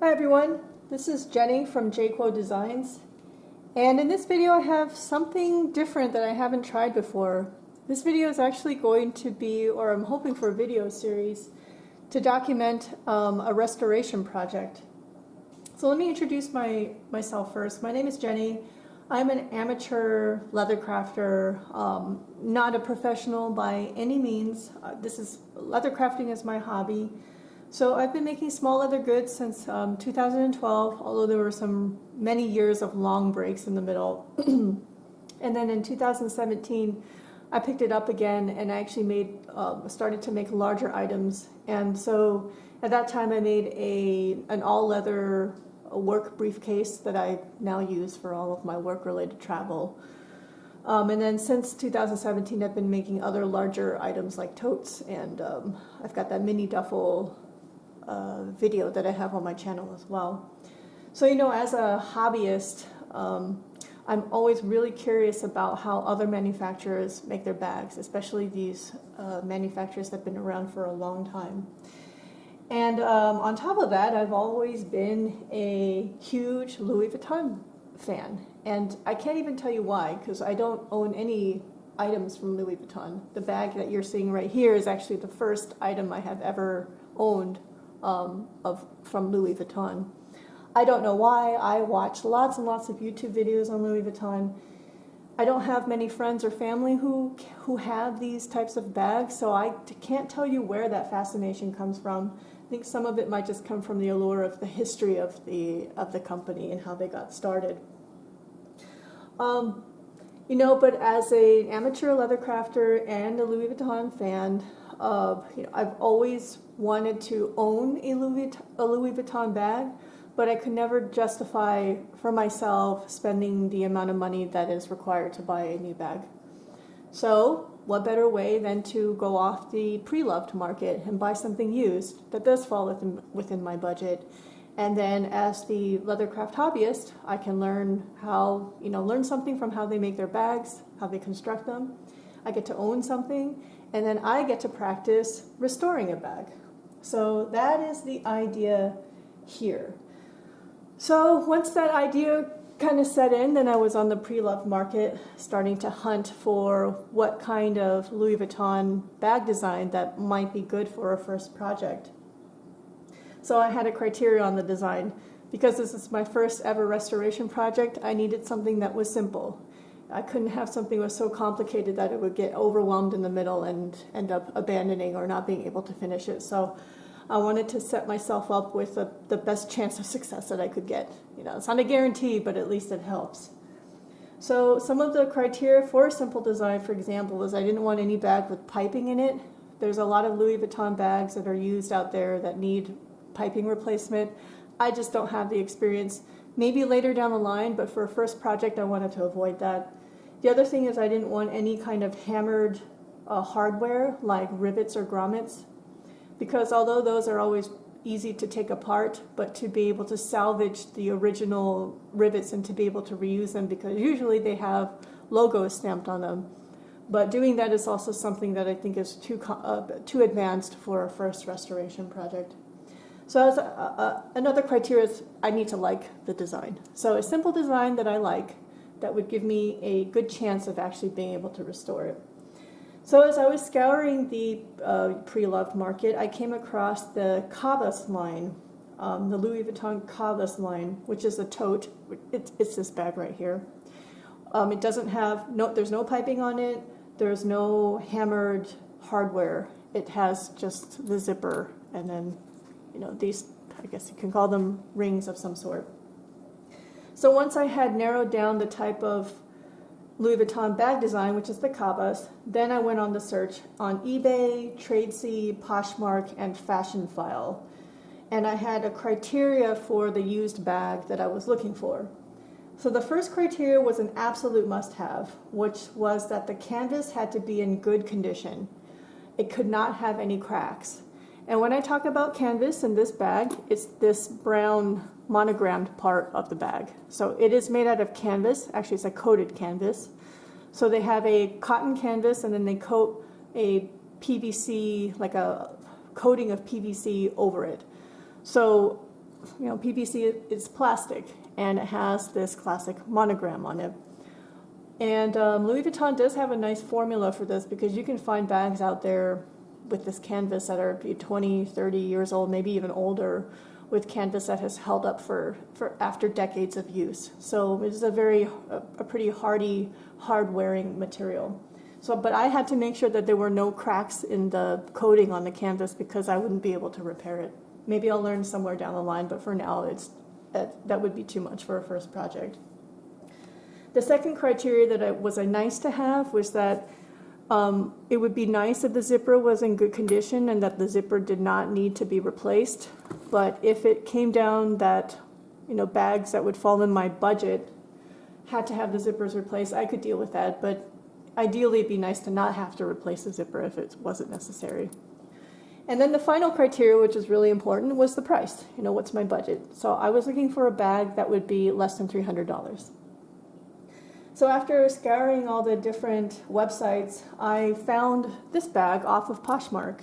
Hi everyone, this is Jenny from JQuo Designs, and in this video I have something different that I haven't tried before. This video is actually going to be, or I'm hoping for a video series, to document a restoration project. So let me introduce myself first. My name is Jenny. I'm an amateur leather crafter, not a professional by any means. Leather crafting is my hobby. So I've been making small leather goods since 2012, although there were many years of long breaks in the middle. And then in 2017, I picked it up again and I actually started to make larger items. And so at that time I made an all leather work briefcase that I now use for all of my work related travel. And then since 2017 I've been making other larger items like totes, and I've got that mini duffel video that I have on my channel as well. So as a hobbyist, I'm always really curious about how other manufacturers make their bags, especially these manufacturers that have been around for a long time. And on top of that, I've always been a huge Louis Vuitton fan, and I can't even tell you why, because I don't own any items from Louis Vuitton. The bag that you're seeing right here is actually the first item I have ever owned from Louis Vuitton. I don't know why. I watch lots and lots of YouTube videos on Louis Vuitton. I don't have many friends or family who have these types of bags, so I can't tell you where that fascination comes from. I think some of it might just come from the allure of the history of the company and how they got started. But as an amateur leather crafter and a Louis Vuitton fan, I've always wanted to own a Louis Vuitton bag, but I could never justify for myself spending the amount of money that is required to buy a new bag. So what better way than to go off the pre-loved market and buy something used that does fall within my budget. And then as the leathercraft hobbyist, I can learn something from how they make their bags, how they construct them. I get to own something, and then I get to practice restoring a bag. So that is the idea here. So once that idea kind of set in, then I was on the pre-loved market starting to hunt for what kind of Louis Vuitton bag design that might be good for a first project. So I had a criteria on the design. Because this is my first ever restoration project, I needed something that was simple. I couldn't have something that was so complicated that it would get overwhelmed in the middle and end up abandoning or not being able to finish it. So I wanted to set myself up with the best chance of success that I could get. It's not a guarantee, but at least it helps. So some of the criteria for a simple design, for example, is I didn't want any bag with piping in it. There's a lot of Louis Vuitton bags that are used out there that need piping replacement. I just don't have the experience. Maybe later down the line, but for a first project I wanted to avoid that. The other thing is I didn't want any kind of hammered hardware like rivets or grommets, because although those are always easy to take apart, but to be able to salvage the original rivets and to be able to reuse them, because usually they have logos stamped on them. But doing that is also something that I think is too advanced for a first restoration project. So as another criteria is I need to like the design. So a simple design that I like that would give me a good chance of actually being able to restore it. So as I was scouring the pre-loved market, I came across the Cabas line, the Louis Vuitton Cabas line, which is a tote. It's this bag right here. It doesn't have, there's no piping on it. There's no hammered hardware. It has just the zipper and then these, I guess you can call them rings of some sort. So once I had narrowed down the type of Louis Vuitton bag design, which is the Cabas, then I went on the search on eBay, Tradesy, Poshmark, and Fashionphile. And I had a criteria for the used bag that I was looking for. So the first criteria was an absolute must-have, which was that the canvas had to be in good condition. It could not have any cracks. And when I talk about canvas in this bag, it's this brown monogrammed part of the bag. So it is made out of canvas. Actually, it's a coated canvas. So they have a cotton canvas and then they coat a PVC, like a coating of PVC over it. So PVC is plastic, and it has this classic monogram on it. And Louis Vuitton does have a nice formula for this, because you can find bags out there with this canvas that are 20, 30 years old, maybe even older, with canvas that has held up for after decades of use. So it's a pretty hardy, hard-wearing material. So, but I had to make sure that there were no cracks in the coating on the canvas, because I wouldn't be able to repair it. Maybe I'll learn somewhere down the line, but for now, that would be too much for a first project. The second criteria that was a nice to have was that it would be nice if the zipper was in good condition and that the zipper did not need to be replaced. But if it came down that, bags that would fall in my budget had to have the zippers replaced, I could deal with that. But ideally, it'd be nice to not have to replace the zipper if it wasn't necessary. And then the final criteria, which is really important, was the price. What's my budget? So I was looking for a bag that would be less than $300. So after scouring all the different websites, I found this bag off of Poshmark.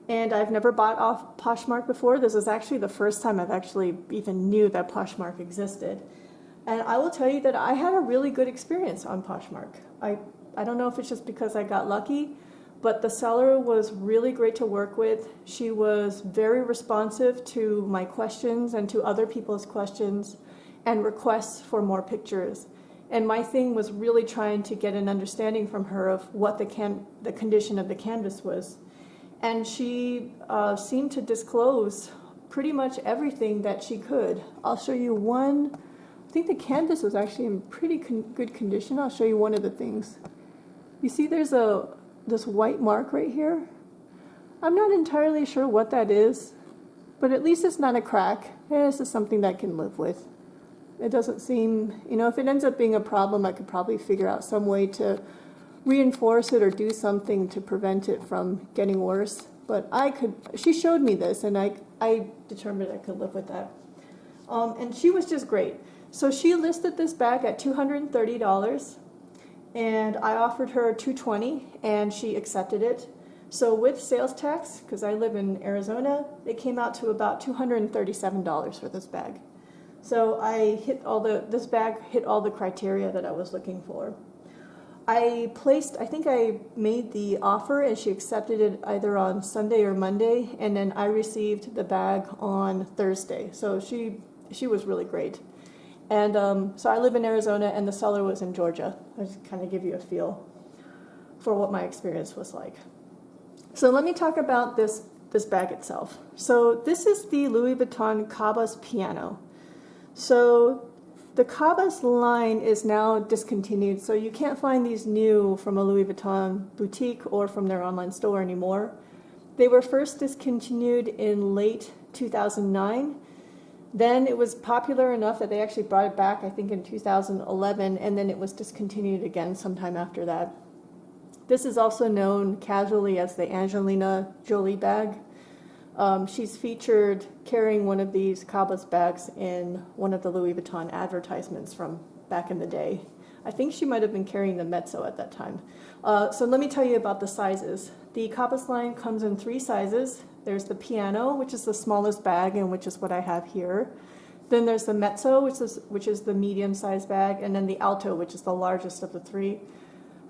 And I've never bought off Poshmark before. This is actually the first time I've actually even knew that Poshmark existed. And I will tell you that I had a really good experience on Poshmark. I don't know if it's just because I got lucky, but the seller was really great to work with. She was very responsive to my questions and to other people's questions and requests for more pictures. And my thing was really trying to get an understanding from her of what the condition of the canvas was. And she seemed to disclose pretty much everything that she could. I'll show you one. I think the canvas was actually in pretty good condition. I'll show you one of the things. You see there's this white mark right here? I'm not entirely sure what that is, but at least it's not a crack. And this is something that I can live with. It doesn't seem, if it ends up being a problem, I could probably figure out some way to reinforce it or do something to prevent it from getting worse. But she showed me this, and I determined I could live with that. And she was just great. So she listed this bag at $230, and I offered her $220, and she accepted it. So with sales tax, because I live in Arizona, it came out to about $237 for this bag. So this bag hit all the criteria that I was looking for. I think I made the offer, and she accepted it either on Sunday or Monday, and then I received the bag on Thursday. So she was really great. And so I live in Arizona, and the seller was in Georgia. I just kind of give you a feel for what my experience was like. So let me talk about this bag itself. So this is the Louis Vuitton Cabas Piano. So the Cabas line is now discontinued, so you can't find these new from a Louis Vuitton boutique or from their online store anymore. They were first discontinued in late 2009. Then it was popular enough that they actually brought it back, I think, in 2011, and then it was discontinued again sometime after that. This is also known casually as the Angelina Jolie bag. She's featured carrying one of these Cabas bags in one of the Louis Vuitton advertisements from back in the day. I think she might have been carrying the mezzo at that time. So let me tell you about the sizes. The Cabas line comes in 3 sizes. There's the piano, which is the smallest bag, and which is what I have here. Then there's the mezzo, which is the medium-sized bag, and then the alto, which is the largest of the 3.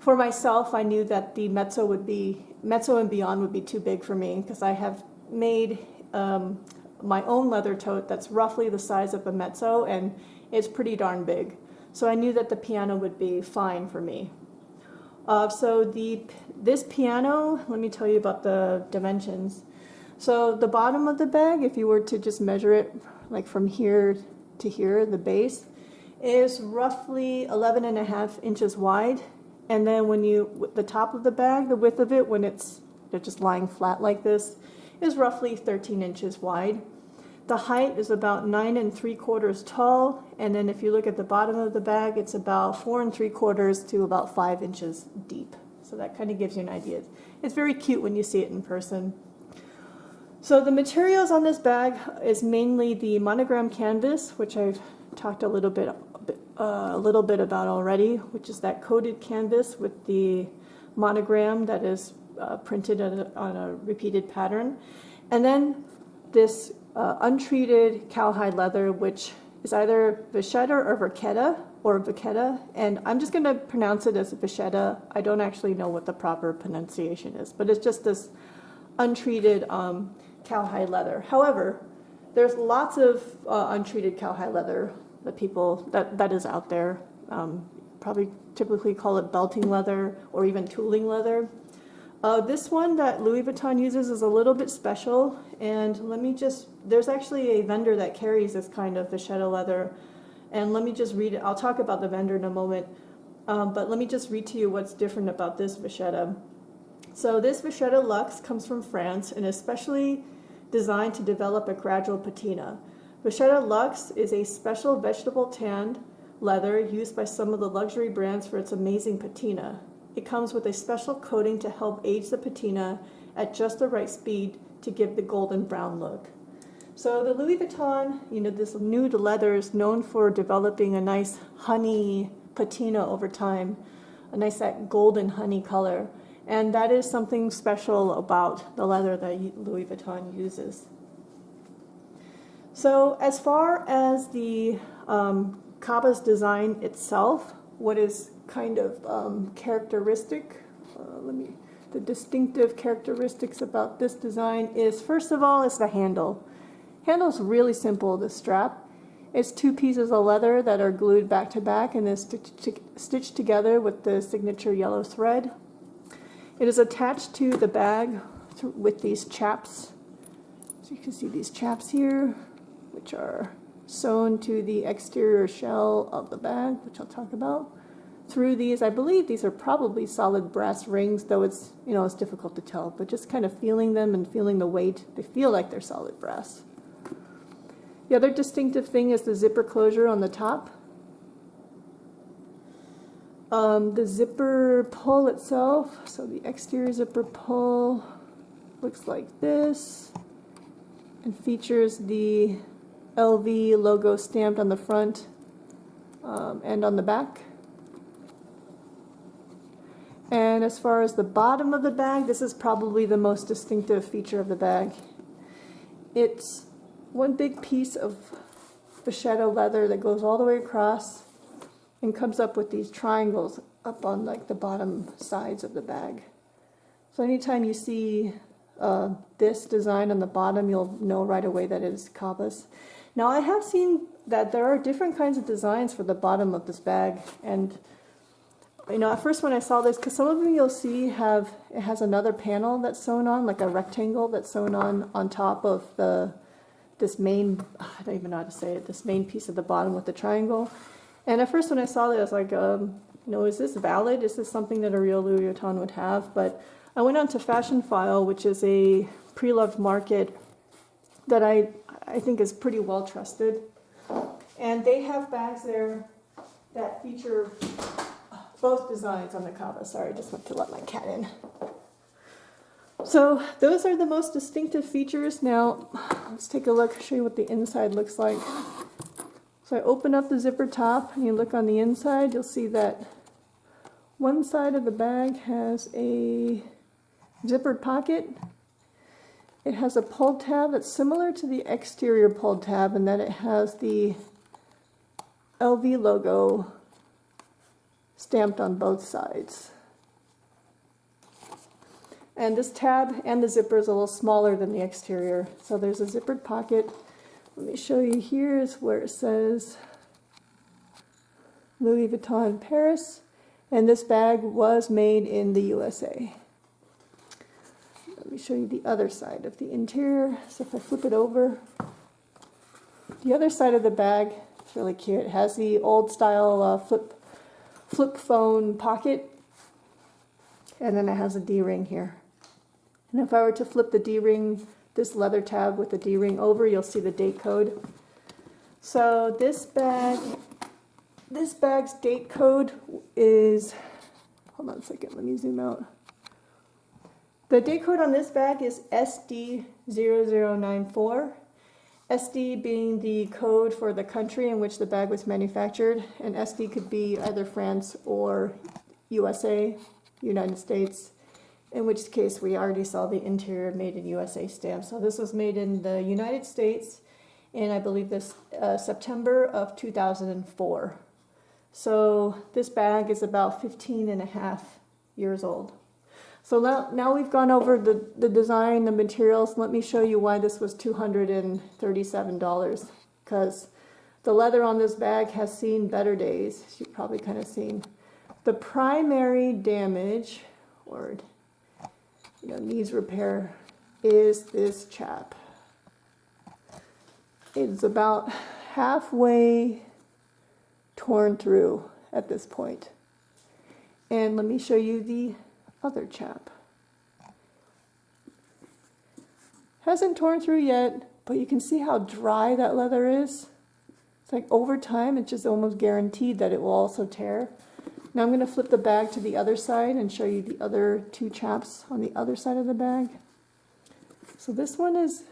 For myself, I knew that the mezzo and beyond would be too big for me, because I have made my own leather tote that's roughly the size of a mezzo, and it's pretty darn big. So I knew that the piano would be fine for me. So this piano, let me tell you about the dimensions. So the bottom of the bag, if you were to just measure it like from here to here, the base, is roughly 11.5 inches wide. And then the top of the bag, the width of it, when they're just lying flat like this, is roughly 13 inches wide. The height is about 9 3/4 tall, and then if you look at the bottom of the bag, it's about 4 3/4 to about 5 inches deep. So that kind of gives you an idea. It's very cute when you see it in person. So the materials on this bag is mainly the monogram canvas, which I've talked a little bit about already, which is that coated canvas with the monogram that is printed on a repeated pattern. And then this untreated cowhide leather, which is either vachetta or vachetta, and I'm just going to pronounce it as vachetta. I don't actually know what the proper pronunciation is, but it's just this untreated cowhide leather. However, there's lots of untreated cowhide leather that is out there. Probably typically call it belting leather or even tooling leather. This one that Louis Vuitton uses is a little bit special, and there's actually a vendor that carries this kind of vachetta leather, and let me just read it. I'll talk about the vendor in a moment, but let me just read to you what's different about this vachetta. So this vachetta luxe comes from France and is specially designed to develop a gradual patina. Vachetta luxe is a special vegetable tanned leather used by some of the luxury brands for its amazing patina. It comes with a special coating to help age the patina at just the right speed to give the golden brown look. So the Louis Vuitton, this nude leather is known for developing a nice honey patina over time, a nice that golden honey color. And that is something special about the leather that Louis Vuitton uses. So as far as the Cabas design itself, what is kind of characteristic, the distinctive characteristics about this design is, first of all, it's the handle. Handle's really simple, the strap. It's two pieces of leather that are glued back to back and then stitched together with the signature yellow thread. It is attached to the bag with these chaps. So you can see these chaps here, which are sewn to the exterior shell of the bag, which I'll talk about. Through these, I believe these are probably solid brass rings, though it's difficult to tell, but just kind of feeling them and feeling the weight, they feel like they're solid brass. The other distinctive thing is the zipper closure on the top. The zipper pull itself, so the exterior zipper pull looks like this and features the LV logo stamped on the front and on the back. And as far as the bottom of the bag, this is probably the most distinctive feature of the bag. It's one big piece of vachetta leather that goes all the way across and comes up with these triangles up on like the bottom sides of the bag. So anytime you see this design on the bottom, you'll know right away that it is Cabas. Now I have seen that there are different kinds of designs for the bottom of this bag, and at first when I saw this, because some of them you'll see it has another panel that's sewn on, like a rectangle that's sewn on top of this main, I don't even know how to say it, this main piece at the bottom with the triangle. And at first when I saw that, I was like, is this valid? Is this something that a real Louis Vuitton would have? But I went on to Fashion File, which is a pre-loved market that I think is pretty well trusted. And they have bags there that feature both designs on the Cabas. Sorry, I just went to let my cat in. So those are the most distinctive features. Now let's take a look, show you what the inside looks like. So I open up the zipper top and you look on the inside, you'll see that one side of the bag has a zippered pocket. It has a pull tab that's similar to the exterior pull tab in that it has the LV logo stamped on both sides. And this tab and the zipper is a little smaller than the exterior. So there's a zippered pocket. Let me show you. Here's where it says Louis Vuitton Paris. And this bag was made in the USA. Let me show you the other side of the interior. So if I flip it over, the other side of the bag is really cute. It has the old style flip phone pocket. And then it has a D-ring here. And if I were to flip the D-ring, this leather tab with the D-ring over, you'll see the date code. So this bag's date code is, hold on a second, let me zoom out. The date code on this bag is SD0094. SD being the code for the country in which the bag was manufactured, and SD could be either France or USA, United States. in which case we already saw the interior made in USA stamp. So this was made in the United States in, I believe, this September of 2004. So this bag is about 15 and a half years old. So now we've gone over the design, the materials. Let me show you why this was $237, because the leather on this bag has seen better days. You've probably kind of seen. The primary damage, or needs repair, is this chap. It's about halfway torn through at this point. And let me show you the other chap. Hasn't torn through yet, but you can see how dry that leather is. It's like over time, it's just almost guaranteed that it will also tear. Now I'm going to flip the bag to the other side and show you the other two chaps on the other side of the bag. So this one is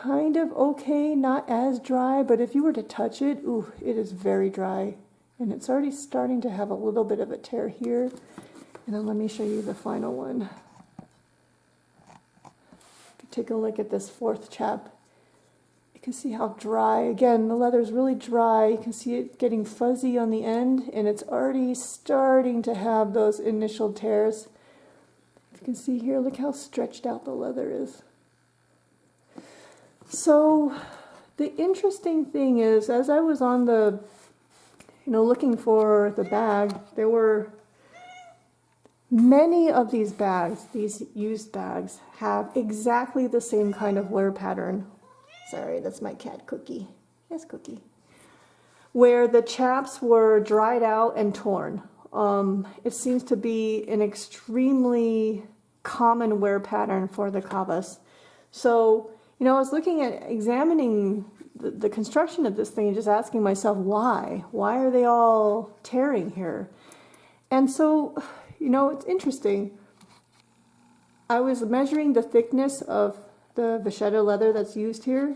kind of okay, not as dry, but if you were to touch it, ooh, it is very dry. And it's already starting to have a little bit of a tear here. And then let me show you the final one. If you take a look at this fourth chap, you can see how dry, again, the leather is really dry. You can see it getting fuzzy on the end, and it's already starting to have those initial tears. If you can see here, look how stretched out the leather is. So the interesting thing is, as I was on the, looking for the bag, there were many of these bags, these used bags, have exactly the same kind of wear pattern. Sorry, that's my cat Cookie. Yes, Cookie. Where the chaps were dried out and torn. It seems to be an extremely common wear pattern for the Cabas. So, I was looking at examining the construction of this thing and just asking myself, why? Why are they all tearing here? And so, it's interesting. I was measuring the thickness of the vachetta leather that's used here,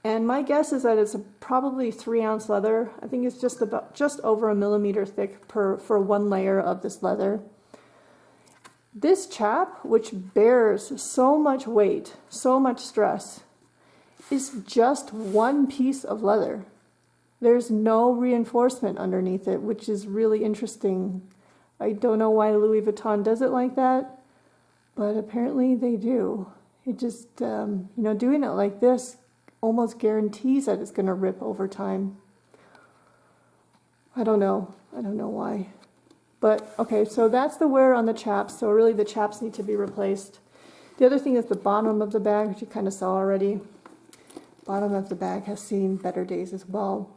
and my guess is that it's probably 3-ounce leather. I think it's just over a millimeter thick for one layer of this leather. This chap, which bears so much weight, so much stress, is just one piece of leather. There's no reinforcement underneath it, which is really interesting. I don't know why Louis Vuitton does it like that, but apparently they do. It just, doing it like this almost guarantees that it's going to rip over time. I don't know why. But, okay, so that's the wear on the chaps. So really the chaps need to be replaced. The other thing is the bottom of the bag, which you kind of saw already. Bottom of the bag has seen better days as well.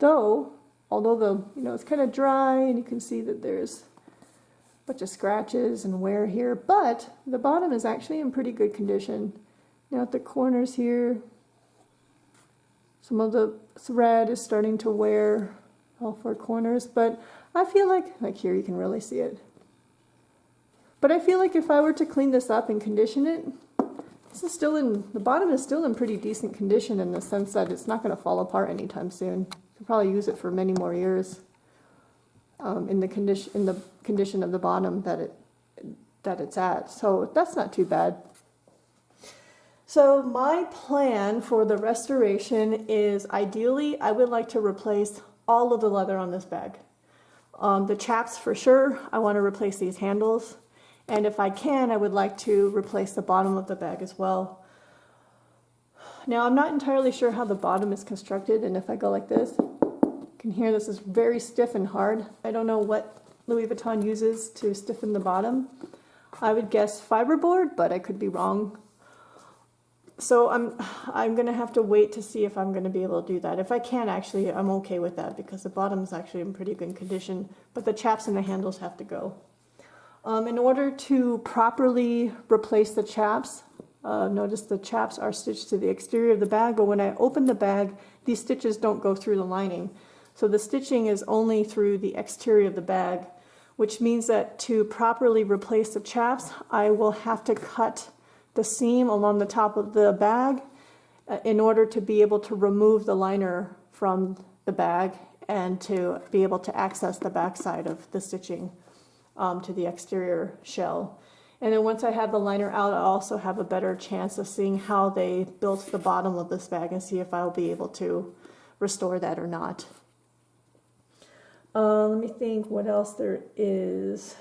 Although it's kind of dry, and you can see that there's a bunch of scratches and wear here. But the bottom is actually in pretty good condition. Now at the corners here, some of the thread is starting to wear all four corners, but I feel like here you can really see it. But I feel like if I were to clean this up and condition it, the bottom is still in pretty decent condition, in the sense that it's not going to fall apart anytime soon. You can probably use it for many more years in the condition of the bottom that it's at. So that's not too bad. So my plan for the restoration is, ideally, I would like to replace all of the leather on this bag. The chaps for sure. I want to replace these handles. And if I can, I would like to replace the bottom of the bag as well. Now, I'm not entirely sure how the bottom is constructed, and if I go like this, you can hear this is very stiff and hard. I don't know what Louis Vuitton uses to stiffen the bottom. I would guess fiberboard, but I could be wrong. So I'm going to have to wait to see if I'm going to be able to do that. If I can, actually, I'm okay with that, because the bottom is actually in pretty good condition, but the chaps and the handles have to go. In order to properly replace the chaps, notice the chaps are stitched to the exterior of the bag, but when I open the bag, these stitches don't go through the lining. So the stitching is only through the exterior of the bag, which means that to properly replace the chaps, I will have to cut the seam along the top of the bag in order to be able to remove the liner from the bag and to be able to access the back side of the stitching to the exterior shell. And then once I have the liner out, I'll also have a better chance of seeing how they built the bottom of this bag and see if I'll be able to restore that or not. Let me think what else there is.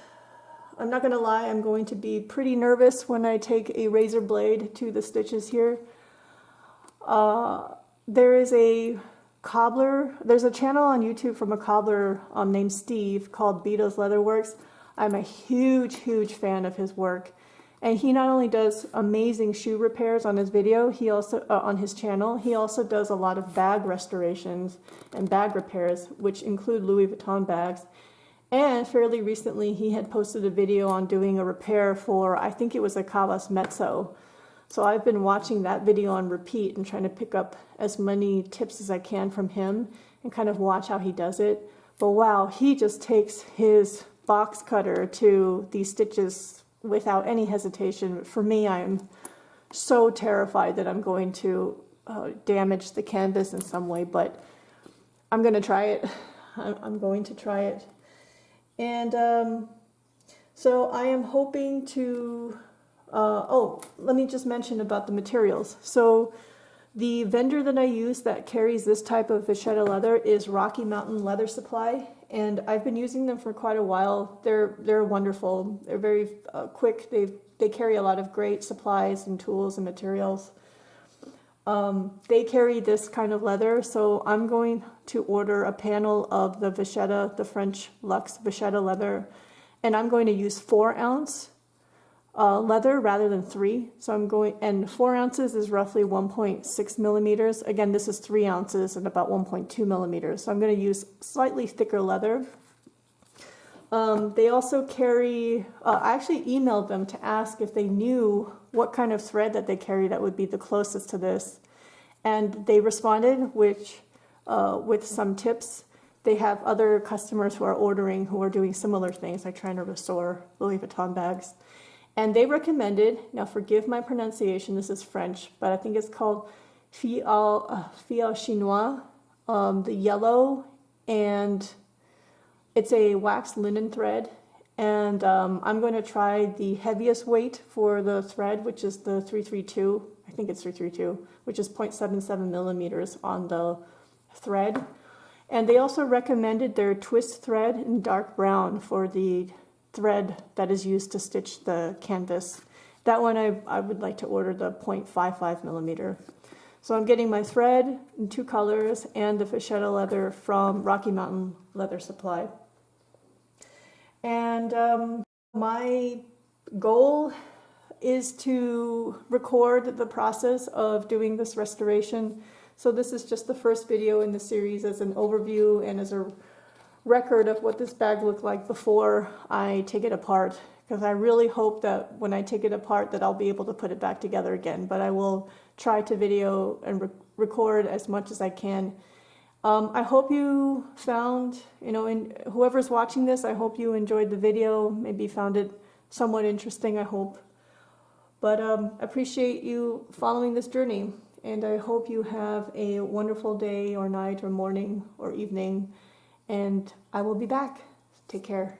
I'm not going to lie, I'm going to be pretty nervous when I take a razor blade to the stitches here. There is a cobbler, there's a channel on YouTube from a cobbler named Steve called Beato's Leatherworks. I'm a huge fan of his work, and he not only does amazing shoe repairs on his video, he also on his channel, he also does a lot of bag restorations and bag repairs, which include Louis Vuitton bags. And fairly recently he had posted a video on doing a repair for, I think it was a Cabas Mezzo. So I've been watching that video on repeat and trying to pick up as many tips as I can from him and kind of watch how he does it. But wow, he just takes his box cutter to these stitches without any hesitation. For me, I'm so terrified that I'm going to damage the canvas in some way, but I'm going to try it. I'm going to try it. And so I am hoping to, oh, let me just mention about the materials. So the vendor that I use that carries this type of vachetta leather is Rocky Mountain Leather Supply, and I've been using them for quite a while. They're wonderful. They're very quick. They carry a lot of great supplies and tools and materials. They carry this kind of leather, so I'm going to order a panel of the vachetta, the French Luxe vachetta leather, and I'm going to use 4-ounce leather rather than 3. So I'm going, and 4 ounces is roughly 1.6 millimeters. Again, this is 3 ounces and about 1.2 millimeters. So I'm going to use slightly thicker leather. They also carry, I actually emailed them to ask if they knew what kind of thread that they carry that would be the closest to this. And they responded with some tips. They have other customers who are ordering who are doing similar things, like trying to restore Louis Vuitton bags. And they recommended, now forgive my pronunciation, this is French, but I think it's called Fial Chinois, the yellow, and it's a waxed linen thread. And I'm going to try the heaviest weight for the thread, which is the 332, I think it's 332, which is 0.77 millimeters on the thread. And they also recommended their twist thread in dark brown for the thread that is used to stitch the canvas. That one I would like to order the 0.55 millimeter. So I'm getting my thread in 2 colors and the vachetta leather from Rocky Mountain Leather Supply. And my goal is to record the process of doing this restoration. So this is just the first video in the series as an overview and as a record of what this bag looked like before I take it apart, because I really hope that when I take it apart that I'll be able to put it back together again. But I will try to video and record as much as I can. I hope you found, and whoever's watching this, I hope you enjoyed the video, maybe found it somewhat interesting, I hope. But I appreciate you following this journey, and I hope you have a wonderful day or night or morning or evening, and I will be back. Take care.